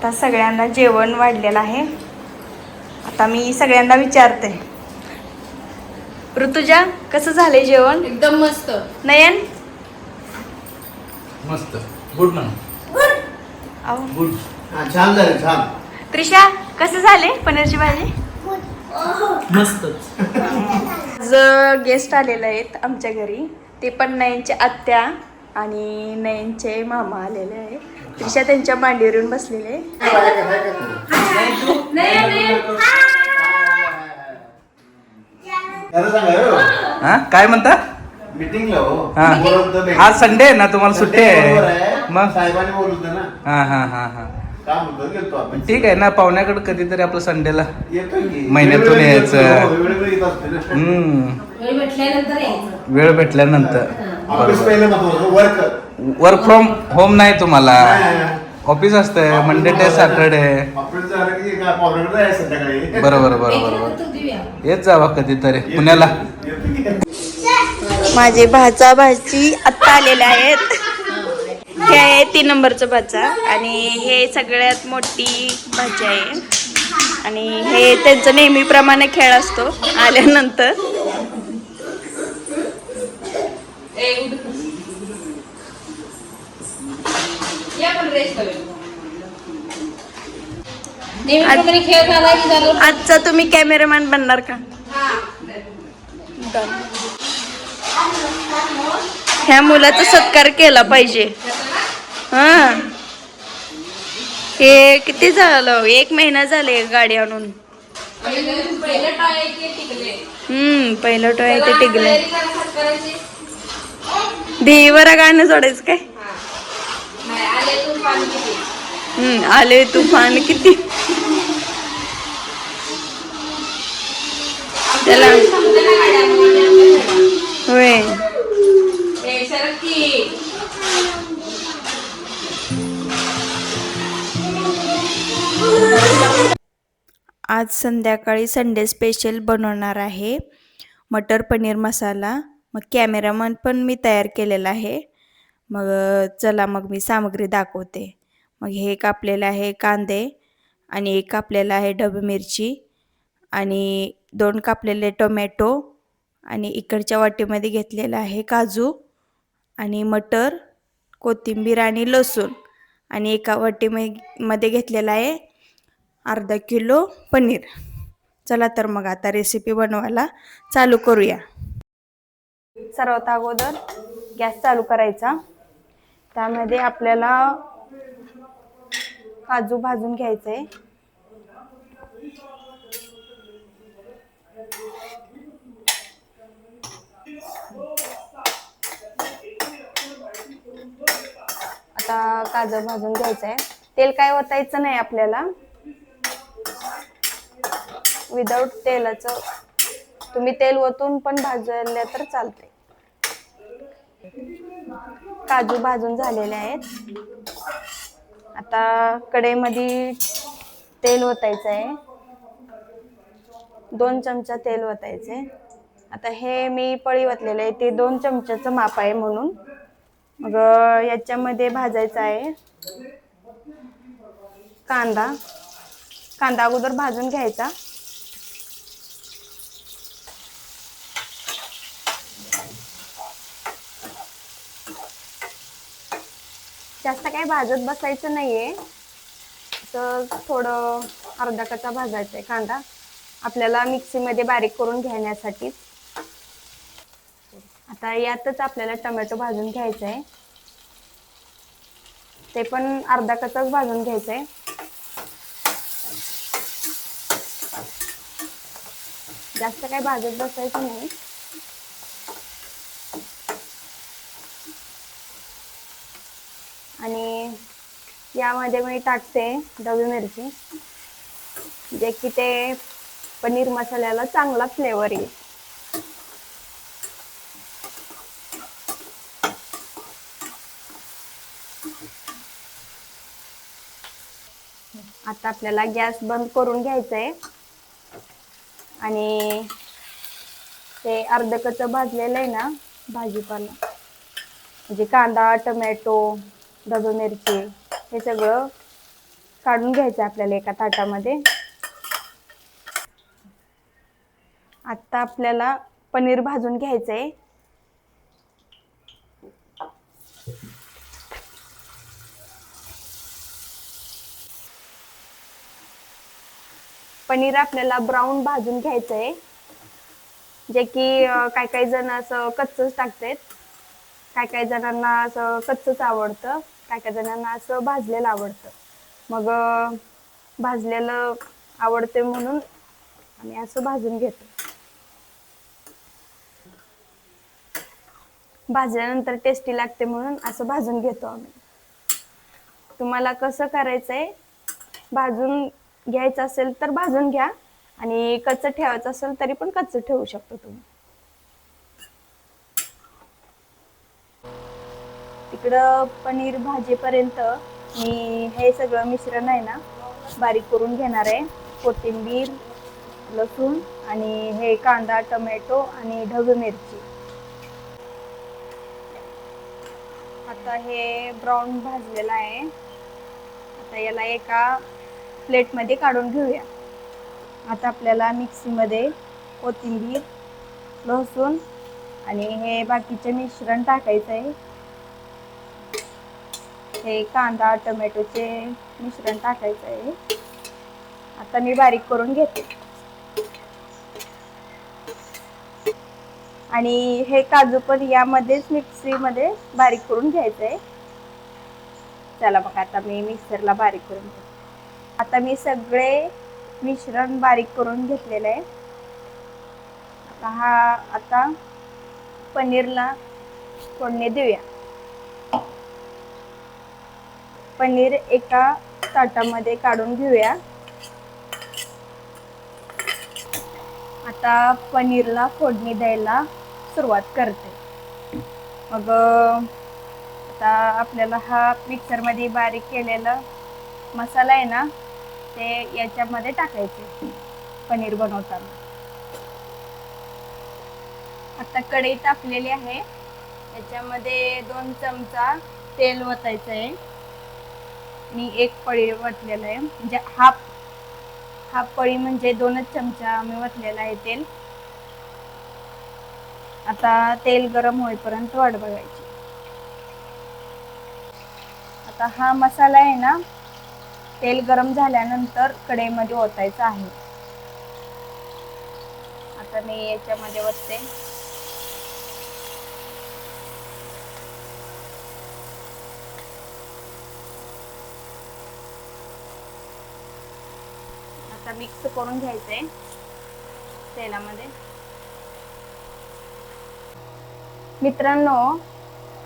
आता सगळ्यांना जेवण वाढलेलं आहे. आता मी सगळ्यांना विचारते, ऋतुजा कसं झालंय जेवण? एकदम मस्त. नयन मस्त. गुड ना. गुड. छान झालं छान. त्रिशा कसं झाले पनीरची भाजी? मस्तच. आज गेस्ट आलेले आहेत आमच्या घरी. ते पण नयनचे आत्या आणि नयनचे मामा आलेले आहेत. त्रिशा त्यांच्या मांडीवर येऊन बसलेले. काय म्हणता? मीटिंगला हो. आज संडे आहे ना, तुम्हाला सुट्टी आहे मग. साहेबांनी बोलवलं ना. हा काय म्हणतो गेलतो आपण. ठीक आहे ना, पाहुण्याकडे कधीतरी आपलं संडेला येतोय की. महिन्यातून यायचं. वेळोवेळी येत असते ना. वेळ भेटल्यानंतर यायचं. वेळ भेटल्यानंतर. ऑफिस पहिलं महत्वाचं. वर्क वर्क फ्रॉम होम नाही तुम्हाला, ऑफिस असतंय मंडे ते सॅटरडे. ऑफिस झालं की काय पाहुण्याकडे जायचं संध्याकाळी. बरोबर येत जावा कधीतरी पुण्याला. माझे भाचा भाची आत्ता आलेले आहेत. हे आहे 3 नंबरचं भाचा आणि हे सगळ्यात मोठी भाजी आहे. आणि हे त्यांचं नेहमीप्रमाणे खेळ असतो आल्यानंतर. आजचा तुम्ही कॅमेरामॅन बनणार का? ह्या मुलाचा सत्कार केला पाहिजे. हा, हे किती झालं? 1 महिना झाले गाडी आणून. पहिलं टॉय ते टिकले. देवीवर गाणं सोडायचं काय? आले तुफान किती. त्याला होय. आज संध्याकाळी संडे स्पेशल बनवणार आहे मटर पनीर मसाला. मग कॅमेरामन पण मी तयार केलेला आहे. मग चला मग मी सामग्री दाखवते. मग हे कापलेलं आहे कांदे आणि एक कापलेला आहे ढबू मिरची आणि 2 कापलेले टोमॅटो आणि इकडच्या वाटीमध्ये घेतलेला आहे काजू आणि मटर, कोथिंबीर आणि लसूण आणि एका वाटीमध्ये घेतलेला आहे अर्धा किलो पनीर. चला तर मग आता रेसिपी बनवायला चालू करूया. सर्वात अगोदर गॅस चालू करायचा. त्यामध्ये आपल्याला काजू भाजून घ्यायचे. आता काजू भाजून घ्यायचंय. तेल काय ओतायचं नाही आपल्याला. विदाउट तेलाचं तुम्ही तेल ओतून पण भाजले तर चालते. काजू भाजून झालेले आहेत. आता कढईमध्ये तेल ओतायचं आहे. 2 चमचा तेल ओतायचे. आता हे मी पळी ओतलेलं आहे ते 2 चमच्याचं माप आहे म्हणून. मग याच्यामध्ये भाजायचं आहे कांदा. कांदा अगोदर भाजून घ्यायचा. जास्त काही भाजत बसायचं नाहीये. तर थोडं अर्धा कच्चा भाजायचा आहे कांदा आपल्याला मिक्सीमध्ये बारीक करून घेण्यासाठी. आता यातच आपल्याला टोमॅटो भाजून घ्यायचा आहे. ते पण अर्धा कच्चाच भाजून घ्यायचा आहे. जास्त काही भाजत बसायचं नाही. आणि यामध्ये मी टाकते ढबू मिरची, जे की ते पनीर मसाल्याला चांगला फ्लेवर येईल. आता आपल्याला गॅस बंद करून घ्यायचा आहे आणि ते अर्ध कच्चं भाजलेलं आहे ना भाजीपाला, म्हणजे कांदा, टोमॅटो, ढबू मिरची हे सगळं काढून घ्यायचं आपल्याला एका ताटामध्ये. आता आपल्याला पनीर भाजून घ्यायचंय. पनीर आपल्याला ब्राऊन भाजून घ्यायचंय, जे की काही काही जण असं कच्चच टाकतात, काही काही जणांना असं कच्चच आवडतं, काही काही जणांना असं भाजलेलं आवडतं. मग भाजलेलं आवडते म्हणून आम्ही असं भाजून घेतो. भाजल्यानंतर टेस्टी लागते म्हणून असं भाजून घेतो आम्ही. तुम्हाला कसं करायचंय, भाजून घ्यायचं असेल तर भाजून घ्या आणि कच्चं ठेवायचं असेल तरी पण कच्चं ठेवू शकतो तुम्ही. तिकडं पनीर भाजीपर्यंत मी हे सगळं मिश्रण आहे ना बारीक करून घेणार आहे. कोथिंबीर, लसूण आणि हे कांदा, टोमॅटो आणि ढबू मिरची. आता हे ब्राऊन भाजलेलं आहे. आता याला एका प्लेटमध्ये काढून घेऊया. आता आपल्याला मिक्सीमध्ये कोथिंबीर, लसूण आणि हे बाकीचे मिश्रण टाकायचं आहे. हे कांदा टोमॅटोचे मिश्रण टाकायचं आहे. आता मी बारीक करून घेते. आणि हे काजू पण यामध्येच मिक्सीमध्ये बारीक करून घ्यायचं आहे. चला मग आता मी मिक्सरला बारीक करून घेते. आता मी सगळे मिश्रण बारीक करून घेतलेलं आहे. आता पनीरला फोडणी देऊया. पनीर एका ताटामध्ये काढून घेऊया. आता पनीरला फोडणी द्यायला सुरुवात करते. मग आता आपल्याला हा मिक्सरमध्ये बारीक केलेला मसाला आहे ना, ते याच्यामध्ये टाकायचे पनीर बनवताना. आता कढई तापलेली आहे, याच्यामध्ये 2 चमचा तेल ओतायचं आहे. मी 1 पळी वतलेलं आहे, म्हणजे हाफ पळी म्हणजे 2च चमचा मी वतलेलं आहे तेल. आता तेल गरम होईपर्यंत वाट बघायची. आता हा मसाला आहे ना, तेल गरम झाल्यानंतर कढईमध्ये ओतायचा आहे. आता मी याच्यामध्ये ओतते. आता मिक्स करून घ्यायचंय तेलामध्ये. मित्रांनो,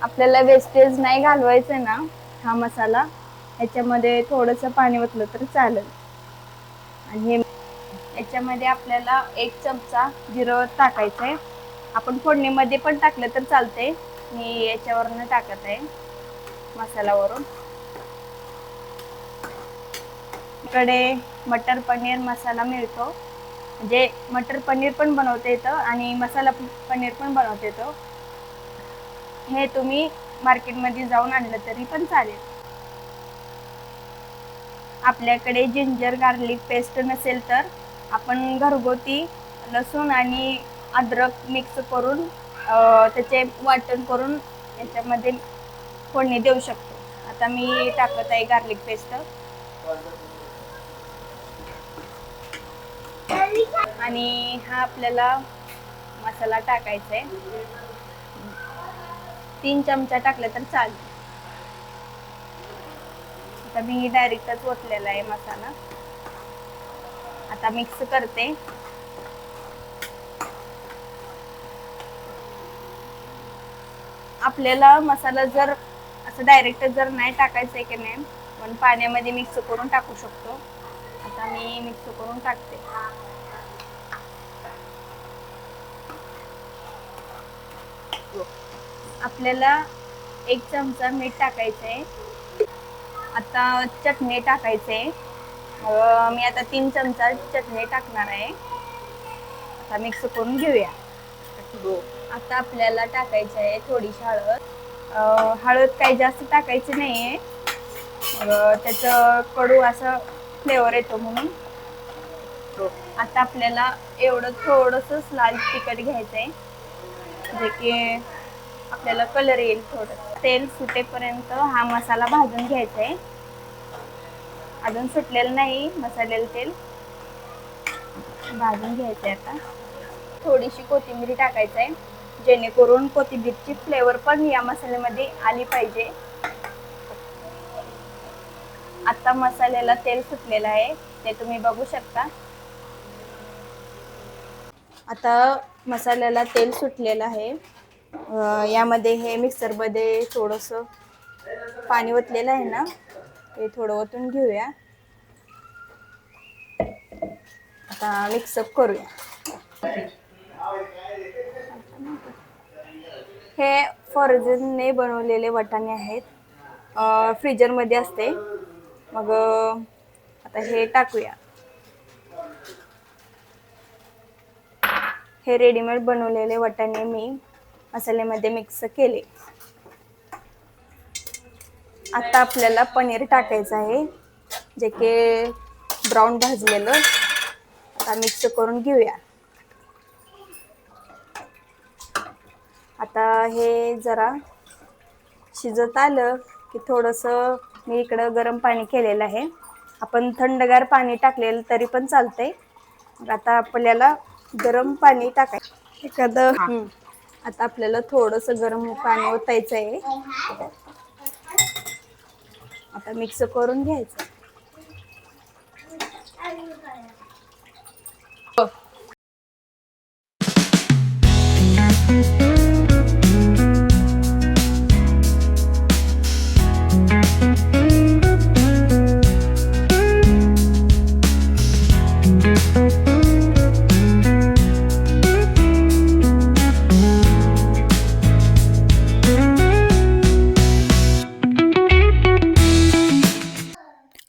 आपल्याला वेस्टेज नाही घालवायचं ना, हा मसाला याच्यामध्ये थोडंसं पाणी ओतलं तर चालेल. आणि हे याच्यामध्ये आपल्याला 1 चमचा जिरं टाकायचं आहे. आपण फोडणीमध्ये पण टाकलं तर चालते, मी याच्यावरनं टाकत आहे मसाल्यावरून. इकडे मटर पनीर मसाला मिळतो, म्हणजे मटर पनीर पण बनवता येतं आणि मसाला पनीर पण बनवता येतो. हे तुम्ही मार्केटमध्ये जाऊन आणलं तरी पण चालेल. आपल्याकडे जिंजर गार्लिक पेस्ट नसेल तर आपण घरगुती लसूण आणि अद्रक मिक्स करून त्याचे वाटण करून याच्यामध्ये फोडणी देऊ शकतो. आता मी टाकत आहे गार्लिक पेस्ट आणि हा आपल्याला मसाला टाकायचा आहे. 3 चमचा टाकले तर चालेल. आता मी डायरेक्टच ओतलेला आहे मसाला. आता मिक्स करते. आपल्याला मसाला जर असं डायरेक्ट जर नाही टाकायचं आहे की नाही, पण पाण्यामध्ये मिक्स करून टाकू शकतो. आता मी मिक्स करून टाकते. आपल्याला 1 चमचा मीठ टाकायचं आहे. आता चटणी टाकायचे. मी आता 3 चमचा चटणी टाकणार आहे. आता मिक्स करून घेऊया. आता आपल्याला टाकायचं आहे थोडीशी हळद. हळद काही जास्त टाकायची नाही आहे, त्याचं कडू असं फ्लेवर येतो म्हणून. आता आपल्याला एवढं थोडंसं लाल तिखट घ्यायचं आहे, जे की आपल्याला कलर येईल. थोडं तेल सुटेपर्यंत हा मसाला भाजून घ्यायचा आहे. अजून सुटलेलं नाही मसाल्याला तेल, भाजून घ्यायचं आहे. आता थोडीशी कोथिंबीर टाकायचं आहे, जेणेकरून कोथिंबीरची फ्लेवर पण या मसाल्यामध्ये आली पाहिजे. आता मसाल्याला तेल सुटलेलं आहे, ते तुम्ही बघू शकता. आता मसाल्याला तेल सुटलेलं आहे. यामध्ये हे मिक्सरमध्ये थोडंसं पाणी ओतलेलं आहे ना, ते थोडं ओतून घेऊया. आता मिक्सअप करूया. हे फॉर्जनने बनवलेले वाटाणे आहेत, फ्रीजरमध्ये असते. मग आता हे टाकूया. हे रेडीमेड बनवलेले वाटाणे मी मसाल्यामध्ये मिक्स केले. आता आपल्याला पनीर टाकायचं आहे, जे की ब्राऊन भाजलेलं. आता मिक्स करून घेऊया. आता हे जरा शिजत आलं की थोडंसं मी इकडं गरम पाणी केलेलं आहे. आपण थंडगार पाणी टाकलेलं तरी पण चालतंय. मग आता आपल्याला गरम पाणी टाकायचं एखादं. आता आपल्याला थोडंसं गरम पाणी ओतायचं आहे. आता मिक्स करून घ्यायचं.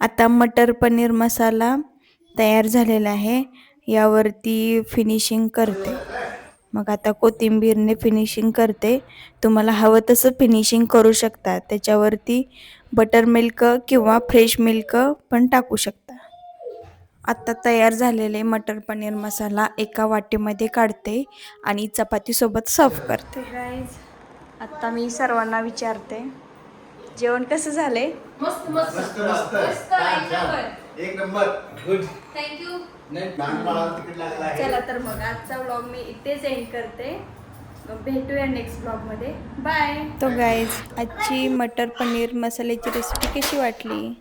आता मटर पनीर मसाला तयार झालेला आहे. यावरती फिनिशिंग करते. मग आता कोथिंबीरने फिनिशिंग करते. तुम्हाला हवं तसं फिनिशिंग करू शकता. त्याच्यावरती बटर मिल्क किंवा फ्रेश मिल्क पण टाकू शकता. आता तयार झालेले मटर पनीर मसाला एका वाटीमध्ये काढते आणि चपातीसोबत सर्व करते. गाईज, आता मी सर्वांना विचारते, जेवण कसं झालंय? मस्त मस्त मस्त मस्त मस्त, एक नंबर. एक नंबर. गुड. थँक्यू. लहान बाळाला तिकीट लागलं आहे. चला तर मग आजचा व्लॉग मी इथेच एंड करते. मग भेटूया नेक्स्ट व्लॉगमध्ये. बाय. तो गाईज, आजची मटर पनीर मसाल्याची रेसिपी कशी वाटली?